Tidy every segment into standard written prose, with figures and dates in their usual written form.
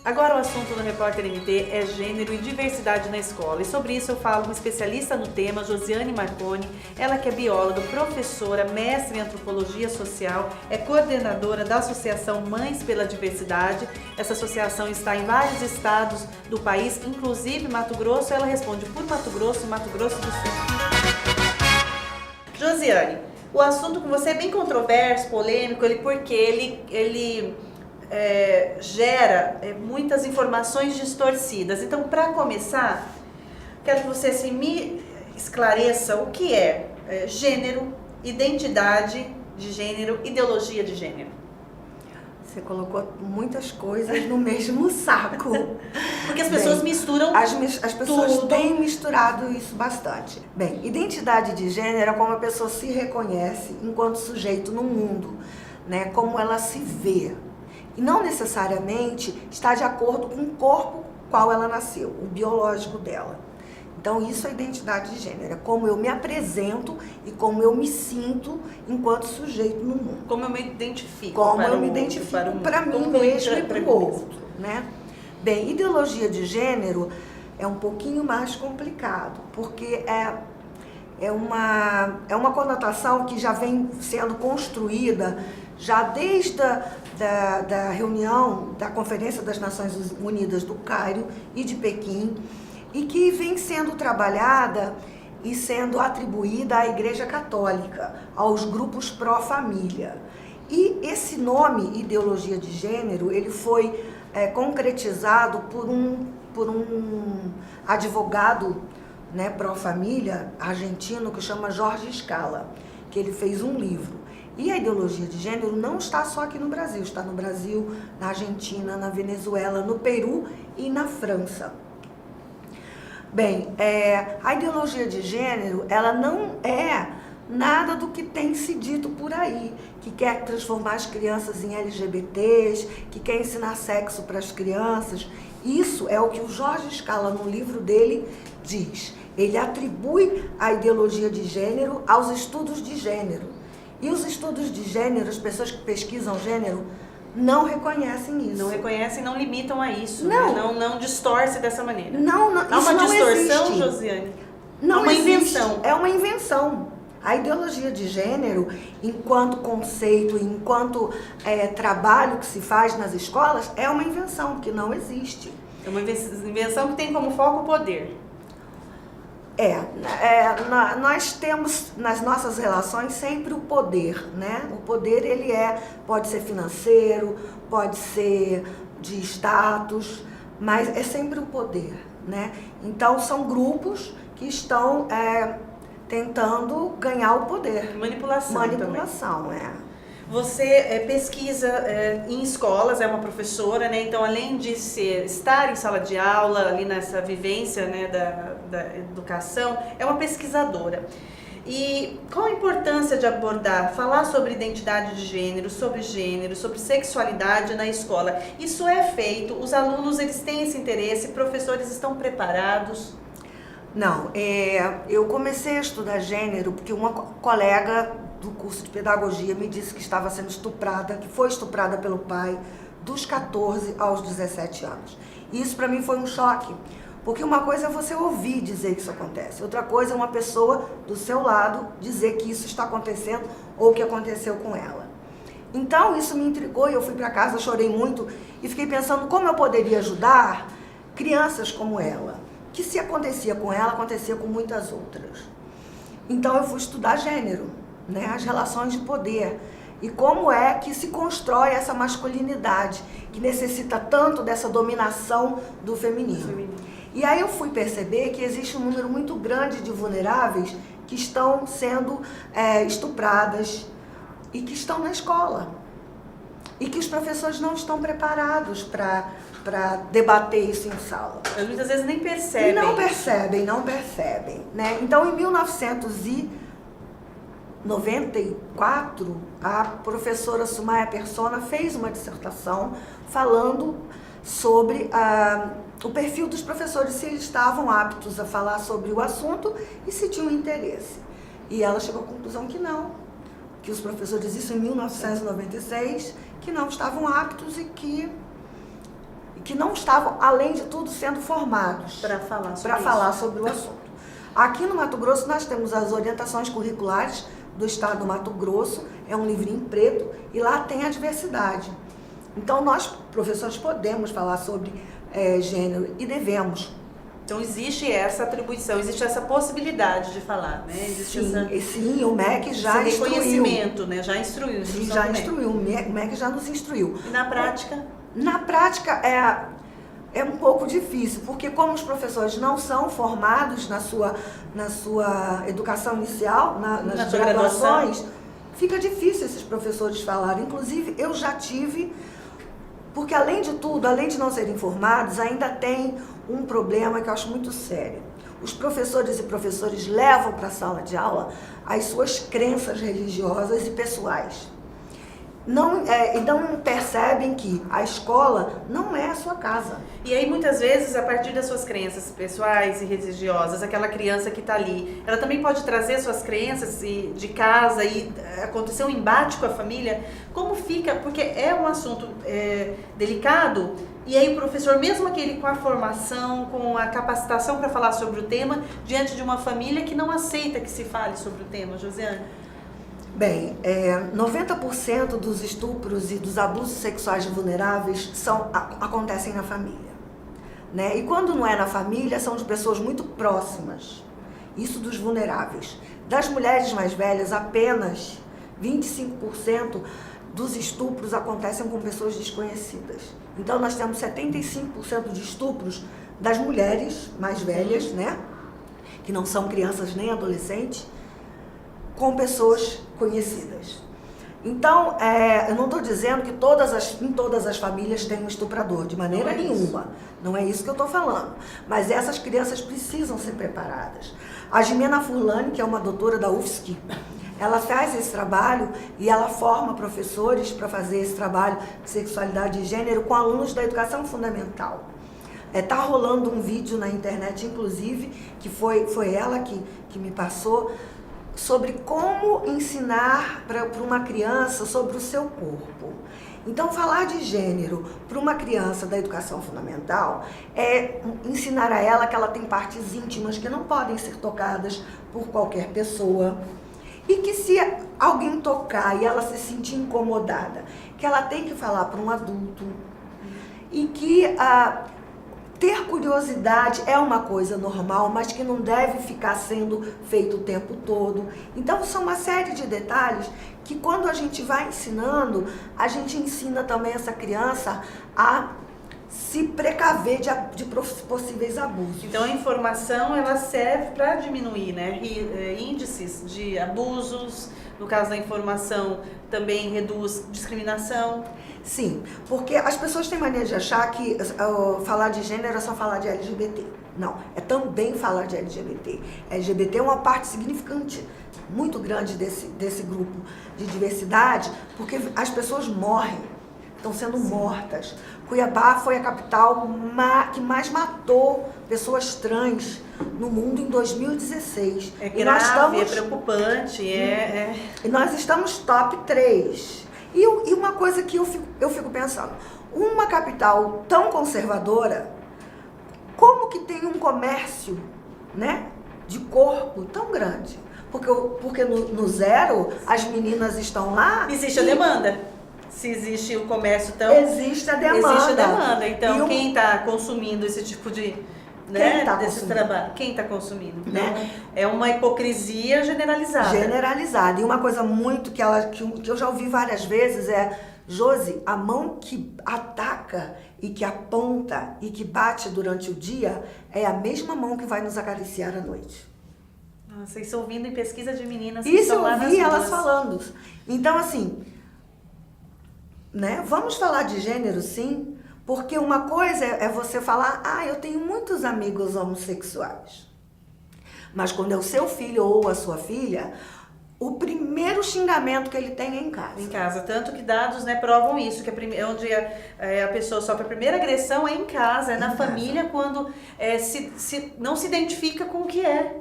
Agora o assunto do Repórter MT é gênero e diversidade na escola. E sobre isso eu falo com especialista no tema, Josiane Marconi. Ela que é bióloga, professora, mestre em antropologia social, é coordenadora da Associação Mães pela Diversidade. Essa associação está em vários estados do país, inclusive Mato Grosso. Ela responde por Mato Grosso e Mato Grosso do Sul. Josiane, o assunto com você é bem controverso, polêmico, porque ele gera muitas informações distorcidas. Então, para começar, quero que você me esclareça o que é gênero, identidade de gênero, ideologia de gênero. Você colocou muitas coisas no mesmo saco. Porque as pessoas misturam as pessoas tudo. têm misturado isso bastante. Bem, identidade de gênero é como a pessoa se reconhece enquanto sujeito no mundo, né? Como ela se vê. E não necessariamente está de acordo com o corpo qual ela nasceu, o biológico dela. Então isso é identidade de gênero, é como eu me apresento e como eu me sinto enquanto sujeito no mundo. Como eu me identifico. Como eu me identifico para mim mesmo e para o outro, né? Bem, ideologia de gênero é um pouquinho mais complicado, porque é uma conotação que já vem sendo construída já desde da reunião da Conferência das Nações Unidas do Cairo e de Pequim, e que vem sendo trabalhada e sendo atribuída à Igreja Católica, aos grupos pró-família. E esse nome, ideologia de gênero, ele foi concretizado por um advogado, né, pró-família argentino que chama Jorge Scala, que ele fez um livro. E a ideologia de gênero não está só aqui no Brasil, está no Brasil, na Argentina, na Venezuela, no Peru e na França. Bem, a ideologia de gênero, ela não é nada do que tem se dito por aí, que quer transformar as crianças em LGBTs, que quer ensinar sexo para as crianças. Isso é o que o Jorge Scala, no livro dele, diz. Ele atribui a ideologia de gênero aos estudos de gênero. E os estudos de gênero, as pessoas que pesquisam gênero, não reconhecem isso. Não reconhecem, não limitam a isso. Não. Não distorce dessa maneira. Há uma distorção, existe. Josiane? Não é uma existe. invenção. É uma invenção. A ideologia de gênero, enquanto conceito, enquanto trabalho que se faz nas escolas, é uma invenção que não existe. É uma invenção que tem como foco o poder. Nós temos nas nossas relações sempre o poder, né? O poder, ele pode ser financeiro, pode ser de status, mas é sempre o poder, né? Então são grupos que estão tentando ganhar o poder. Manipulação também. Você pesquisa em escolas, é uma professora, né? Então, além de estar em sala de aula, ali nessa vivência, né, da educação, é uma pesquisadora. E qual a importância de falar sobre identidade de gênero, sobre sexualidade na escola? Isso é feito, os alunos eles têm esse interesse, professores estão preparados? Não, eu comecei a estudar gênero porque uma colega do curso de pedagogia me disse que estava sendo estuprada, que foi estuprada pelo pai dos 14 aos 17 anos. E isso para mim foi um choque, porque uma coisa é você ouvir dizer que isso acontece, outra coisa é uma pessoa do seu lado dizer que isso está acontecendo ou que aconteceu com ela. Então isso me intrigou e eu fui para casa, chorei muito e fiquei pensando como eu poderia ajudar crianças como ela, que se acontecia com ela, acontecia com muitas outras. Então eu fui estudar gênero, né, as relações de poder e como é que se constrói essa masculinidade que necessita tanto dessa dominação do feminino. E aí eu fui perceber que existe um número muito grande de vulneráveis que estão sendo estupradas e que estão na escola e que os professores não estão preparados para debater isso em sala. Mas muitas vezes nem percebem. Não percebem, né? Então, em 1994, a professora Sumaya Persona fez uma dissertação falando sobre o perfil dos professores, se eles estavam aptos a falar sobre o assunto e se tinham interesse. E ela chegou à conclusão que não, que os professores, isso em 1996, que não estavam aptos e que que não estavam, além de tudo, sendo formados para falar sobre o assunto. Aqui no Mato Grosso nós temos as orientações curriculares do Estado do Mato Grosso, é um livrinho preto, e lá tem a diversidade. Então nós, professores, podemos falar sobre gênero e devemos. Então existe essa atribuição, existe essa possibilidade de falar, né? Existe sim, o MEC já instruiu. Reconhecimento, né? Já instruiu. Já instruiu, o MEC já nos instruiu. E na prática? Na prática é um pouco difícil, porque como os professores não são formados na sua educação inicial, nas graduações, fica difícil esses professores falarem. Inclusive, eu já tive, porque além de tudo, além de não serem formados, ainda tem um problema que eu acho muito sério. Os professores e professores levam para a sala de aula as suas crenças religiosas e pessoais. Não percebem que a escola não é a sua casa. E aí, muitas vezes, a partir das suas crenças pessoais e religiosas, aquela criança que está ali, ela também pode trazer suas crenças de casa e acontecer um embate com a família. Como fica? Porque é um assunto delicado, e aí o professor, mesmo aquele com a formação, com a capacitação para falar sobre o tema, diante de uma família que não aceita que se fale sobre o tema, Josiane? Bem, 90% dos estupros e dos abusos sexuais de vulneráveis acontecem na família, né? E quando não é na família, são de pessoas muito próximas. Isso dos vulneráveis. Das mulheres mais velhas, apenas 25% dos estupros acontecem com pessoas desconhecidas. Então, nós temos 75% de estupros das mulheres mais velhas, né? Que não são crianças nem adolescentes, com pessoas conhecidas. Então, eu não estou dizendo que em todas as famílias tem um estuprador, de maneira nenhuma. Não é isso que eu estou falando. Mas essas crianças precisam ser preparadas. A Jimena Furlani, que é uma doutora da UFSC, ela faz esse trabalho e ela forma professores para fazer esse trabalho de sexualidade e gênero com alunos da educação fundamental. Está rolando um vídeo na internet, inclusive, que foi ela que me passou, sobre como ensinar para uma criança sobre o seu corpo. Então, falar de gênero para uma criança da educação fundamental é ensinar a ela que ela tem partes íntimas que não podem ser tocadas por qualquer pessoa, e que se alguém tocar e ela se sentir incomodada, que ela tem que falar para um adulto, e que ter curiosidade é uma coisa normal, mas que não deve ficar sendo feito o tempo todo. Então, são uma série de detalhes que, quando a gente vai ensinando, a gente ensina também essa criança a se precaver de possíveis abusos. Então, a informação, ela serve para diminuir, né, índices de abusos. No caso da informação, também reduz discriminação. Sim, porque as pessoas têm mania de achar que falar de gênero é só falar de LGBT. Não, é também falar de LGBT. LGBT é uma parte significante, muito grande desse grupo de diversidade, porque as pessoas morrem, estão sendo mortas. Cuiabá foi a capital que mais matou pessoas trans no mundo em 2016. É grave, é preocupante. E nós estamos top 3. E uma coisa que eu fico pensando, uma capital tão conservadora, como que tem um comércio, né, de corpo tão grande? Porque no zero, as meninas estão lá... Existe a demanda. Se existe o comércio tão... Existe a demanda. Existe a demanda. Então, quem está consumindo esse tipo de... desse trabalho? Quem está consumindo? Né? É uma hipocrisia generalizada. Generalizada. E uma coisa muito que eu já ouvi várias vezes é: Josi, a mão que ataca e que aponta e que bate durante o dia é a mesma mão que vai nos acariciar à noite. Nossa, isso ouvindo em pesquisa de meninas que isso estão lá nas ruas. Isso eu ouvi ruas. elas falando. Então, assim, né? Vamos falar de gênero, sim. Porque uma coisa é você falar: eu tenho muitos amigos homossexuais. Mas quando é o seu filho ou a sua filha, o primeiro xingamento que ele tem é em casa. Em casa. Tanto que dados, né, provam isso, que onde a pessoa sofre a primeira agressão é em casa, é na família, quando não se identifica com o que é.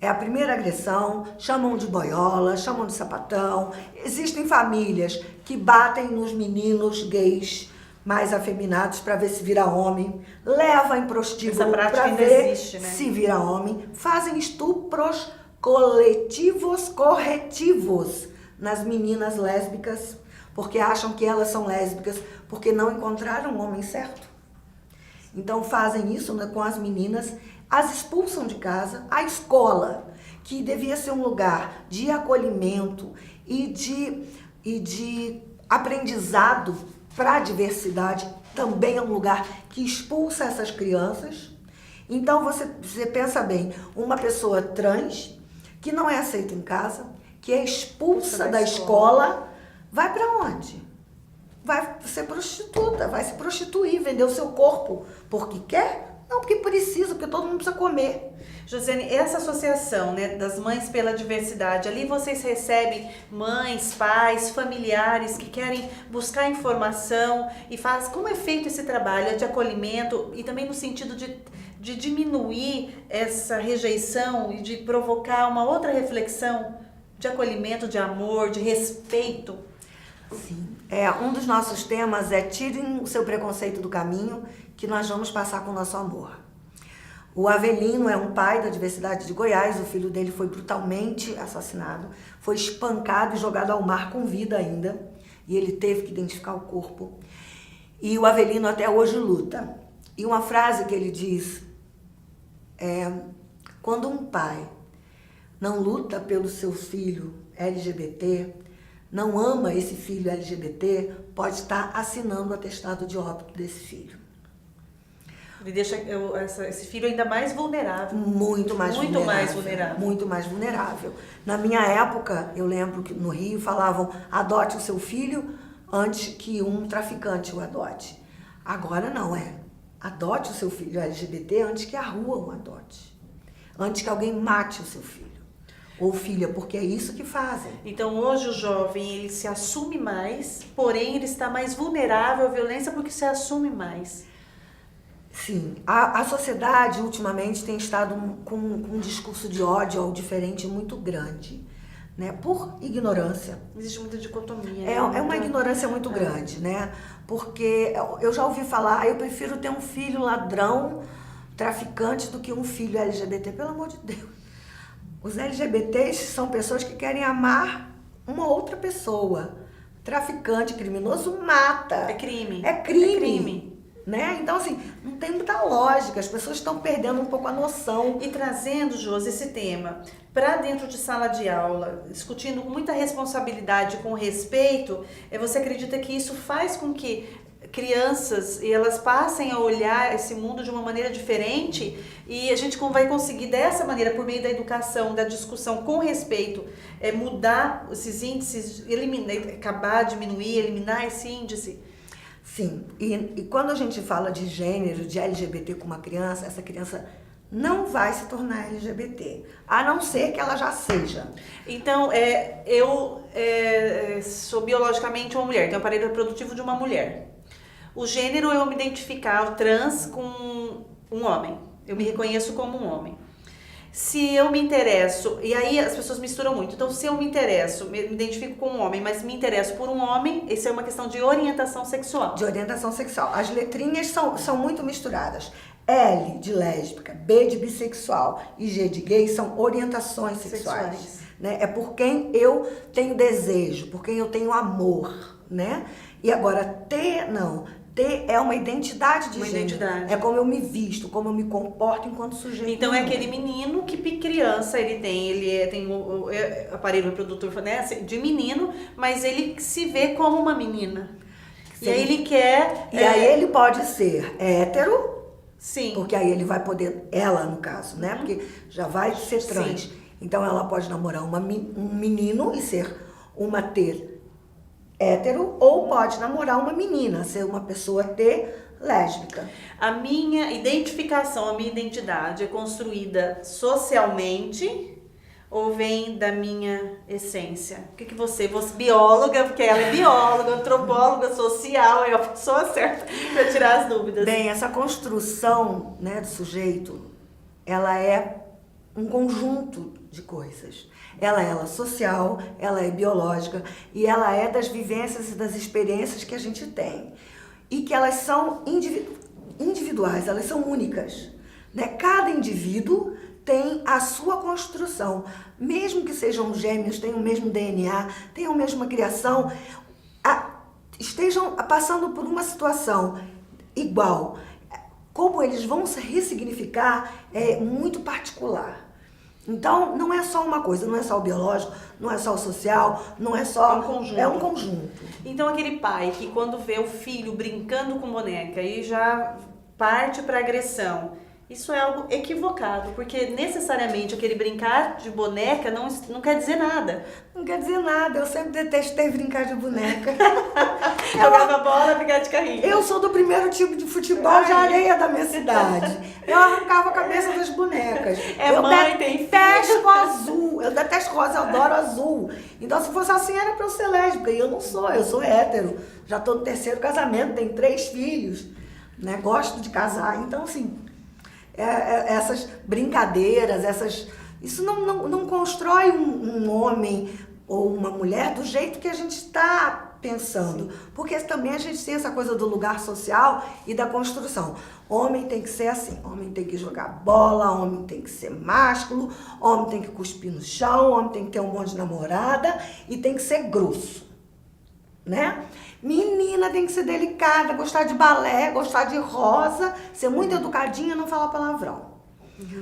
É a primeira agressão, chamam de boiola, chamam de sapatão. Existem famílias que batem nos meninos gays mais afeminados para ver se vira homem, leva em prostíbulo para ver se vira homem, fazem estupros coletivos corretivos nas meninas lésbicas, porque acham que elas são lésbicas, porque não encontraram o homem certo. Então fazem isso, né, com as meninas, as expulsam de casa. A escola, que devia ser um lugar de acolhimento e de aprendizado para a diversidade, também é um lugar que expulsa essas crianças. Então você pensa bem, uma pessoa trans que não é aceita em casa, que é expulsa da escola, vai para onde? Vai ser prostituta, vai se prostituir, vender o seu corpo porque quer? Não, porque precisa, porque todo mundo precisa comer. Josiane, essa associação, né, das Mães pela Diversidade, ali vocês recebem mães, pais, familiares que querem buscar informação e como é feito esse trabalho de acolhimento e também no sentido de diminuir essa rejeição e de provocar uma outra reflexão de acolhimento, de amor, de respeito? Sim. Um dos nossos temas é tirem o seu preconceito do caminho, que nós vamos passar com o nosso amor. O Avelino é um pai da diversidade de Goiás, o filho dele foi brutalmente assassinado, foi espancado e jogado ao mar com vida ainda, e ele teve que identificar o corpo. E o Avelino até hoje luta. E uma frase que ele diz é: quando um pai não luta pelo seu filho LGBT, não ama esse filho LGBT, pode estar assinando o atestado de óbito desse filho. Ele deixa esse filho ainda mais vulnerável. Muito mais vulnerável. Na minha época, eu lembro que no Rio falavam: adote o seu filho antes que um traficante o adote. Agora não, adote o seu filho LGBT antes que a rua o adote. Antes que alguém mate o seu filho ou filha, porque é isso que fazem. Então hoje o jovem, ele se assume mais, porém ele está mais vulnerável à violência porque se assume mais. Sim, a sociedade ultimamente tem estado com um discurso de ódio ao diferente muito grande, né? Por ignorância. Existe muita dicotomia. É uma ignorância muito grande, né? Porque eu já ouvi falar: eu prefiro ter um filho ladrão, traficante, do que um filho LGBT. Pelo amor de Deus. Os LGBTs são pessoas que querem amar uma outra pessoa. Traficante, criminoso, mata. É crime. É crime. Né? Então, assim, não tem muita lógica, as pessoas estão perdendo um pouco a noção. E trazendo, Josi, esse tema para dentro de sala de aula, discutindo com muita responsabilidade, com respeito, você acredita que isso faz com que crianças elas passem a olhar esse mundo de uma maneira diferente e a gente vai conseguir dessa maneira, por meio da educação, da discussão com respeito, mudar esses índices, eliminar esse índice? Sim, e quando a gente fala de gênero, de LGBT com uma criança, essa criança não vai se tornar LGBT, a não ser que ela já seja. Então, eu sou biologicamente uma mulher, tenho o aparelho reprodutivo de uma mulher. O gênero, eu me identificar, o trans, com um homem. Eu me reconheço como um homem. Se eu me interesso, e aí as pessoas misturam muito, então se eu me interesso, me identifico com um homem, mas me interesso por um homem, isso é uma questão de orientação sexual. De orientação sexual. As letrinhas são muito misturadas. L de lésbica, B de bissexual e G de gay são orientações sexuais. Né? É por quem eu tenho desejo, por quem eu tenho amor, né? E agora T, não. T é uma identidade de gênero. É como eu me visto, como eu me comporto enquanto sujeito. Então é aquele menino que criança ele tem o aparelho reprodutor, né, de menino, mas ele se vê como uma menina. Sim. E aí ele quer... E aí ele pode ser hétero. Sim. Porque aí ele vai poder, ela no caso, né? Porque já vai ser trans. Sim. Então ela pode namorar um menino e ser uma T hétero, ou pode namorar uma menina, ser uma pessoa T lésbica. A minha identificação, a minha identidade é construída socialmente ou vem da minha essência? O que você bióloga, porque ela é bióloga, antropóloga, social, é a pessoa certa para tirar as dúvidas. Bem, essa construção, né, do sujeito, ela é um conjunto de coisas. Ela é social, ela é biológica e ela é das vivências e das experiências que a gente tem. e que elas são individuais, elas são únicas, né? Cada indivíduo tem a sua construção, mesmo que sejam gêmeos, tenham o mesmo DNA, tenham a mesma criação, estejam passando por uma situação igual, como eles vão se ressignificar é muito particular. Então, não é só uma coisa, não é só o biológico, não é só o social, não é só... É um conjunto. É um conjunto. Então, aquele pai que quando vê o filho brincando com boneca e já parte para agressão, isso é algo equivocado, porque necessariamente aquele brincar de boneca não quer dizer nada. Não quer dizer nada, eu sempre detestei brincar de boneca. Jogava bola, brincar de carrinho. Eu sou do primeiro tipo de futebol de areia da minha cidade. Eu arrancava a cabeça das bonecas. Tem detesto azul, eu detesto rosa, eu adoro azul. Então, se fosse assim, era pra eu ser lésbica, e eu não sou, eu sou hétero. Já tô no 3º casamento, tenho 3 filhos, né? Gosto de casar, então assim... essas brincadeiras, isso não constrói um homem ou uma mulher do jeito que a gente está pensando. Sim. Porque também a gente tem essa coisa do lugar social e da construção. Homem tem que ser assim, homem tem que jogar bola, homem tem que ser másculo, homem tem que cuspir no chão, homem tem que ter um monte de namorada e tem que ser grosso, né? Menina tem que ser delicada, gostar de balé, gostar de rosa, ser muito educadinha, não falar palavrão.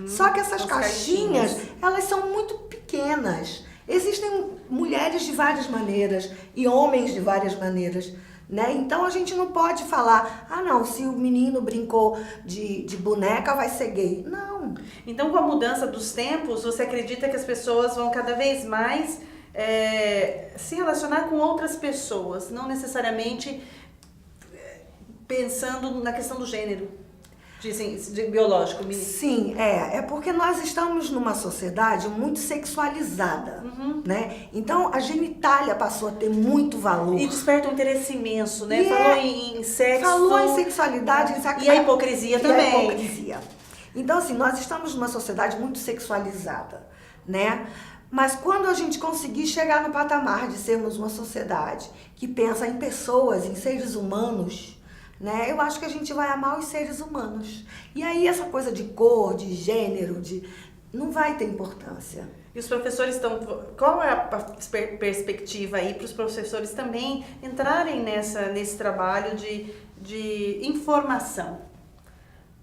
Só que essas caixinhas, elas são muito pequenas. Existem mulheres de várias maneiras e homens de várias maneiras, né? Então a gente não pode falar, não, se o menino brincou de boneca vai ser gay. Não. Então, com a mudança dos tempos, você acredita que as pessoas vão cada vez mais se relacionar com outras pessoas, não necessariamente pensando na questão do gênero, de biológico? Sim, é porque nós estamos numa sociedade muito sexualizada, né? Então a genitália passou a ter muito valor. E desperta um interesse imenso, né? Falou em sexo. Falou em sexualidade. E a hipocrisia também. A hipocrisia. Então assim, nós estamos numa sociedade muito sexualizada, né? Mas quando a gente conseguir chegar no patamar de sermos uma sociedade que pensa em pessoas, em seres humanos, né? Eu acho que a gente vai amar os seres humanos. E aí essa coisa de cor, de gênero, não vai ter importância. E os professores estão... Qual é a perspectiva aí para os professores também entrarem nesse trabalho de informação?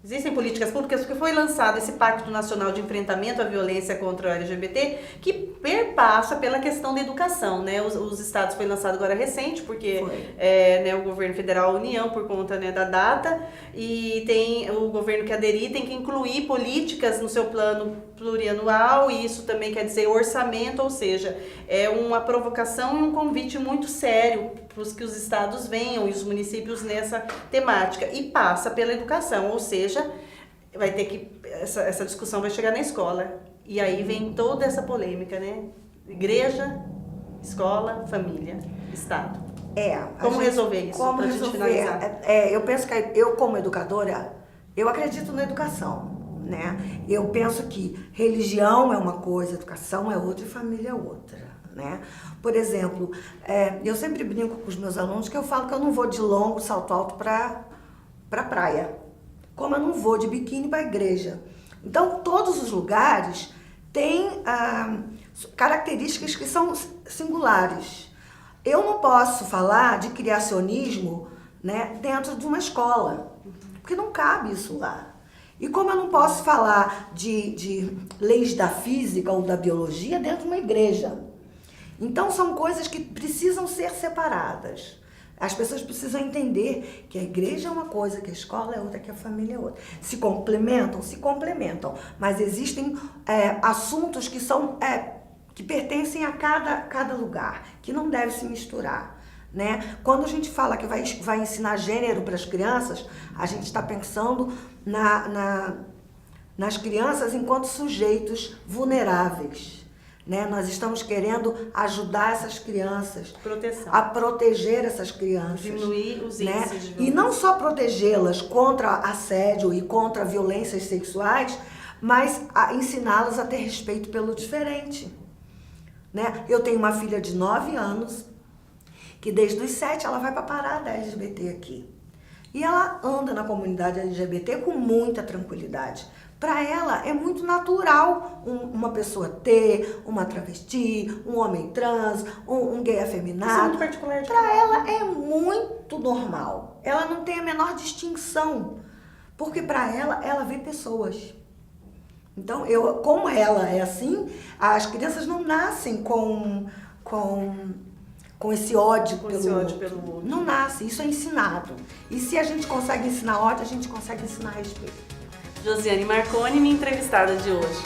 Existem políticas públicas, porque foi lançado esse Pacto Nacional de Enfrentamento à Violência contra o LGBT, que perpassa pela questão da educação, né? Os estados foi lançado agora recente, porque o governo federal, a União, por conta, né, da data, e tem o governo que aderir, tem que incluir políticas no seu plano plurianual, e isso também quer dizer orçamento, ou seja, é uma provocação e um convite muito sério para que os estados venham e os municípios nessa temática, e passa pela educação, ou seja, vai ter que essa discussão vai chegar na escola, e aí vem toda essa polêmica, né? Igreja, escola, família, estado. Como resolver isso? Como resolver? Eu penso que eu, como educadora, eu acredito na educação, né? Eu penso que religião é uma coisa, educação é outra e família é outra, né? Por exemplo, eu sempre brinco com os meus alunos que eu falo que eu não vou de longo salto alto para praia, como eu não vou de biquíni para a igreja. Então, todos os lugares têm características que são singulares. Eu não posso falar de criacionismo, né, dentro de uma escola, porque não cabe isso lá. E como eu não posso falar de leis da física ou da biologia dentro de uma igreja. Então, são coisas que precisam ser separadas. As pessoas precisam entender que a igreja é uma coisa, que a escola é outra, que a família é outra. Se complementam, mas existem assuntos que são que pertencem a cada lugar, que não deve se misturar, né? Quando a gente fala que vai ensinar gênero para as crianças, a gente está pensando nas crianças enquanto sujeitos vulneráveis. Né? Nós estamos querendo ajudar essas crianças a proteger essas crianças. Diminuir os índices, né? De violência. E não só protegê-las contra assédio e contra violências sexuais, mas ensiná-las a ter respeito pelo diferente. Né? Eu tenho uma filha de 9 anos, que desde os 7 ela vai para a parada LGBT aqui. E ela anda na comunidade LGBT com muita tranquilidade. Para ela é muito natural uma pessoa ter, uma travesti, um homem trans, um gay afeminado. Para ela é muito normal. Ela não tem a menor distinção, porque para ela vê pessoas. Então, como ela é assim, as crianças não nascem com esse ódio pelo outro. Não nasce, isso é ensinado. E se a gente consegue ensinar ódio, a gente consegue ensinar respeito. Josiane Marconi, minha entrevistada de hoje.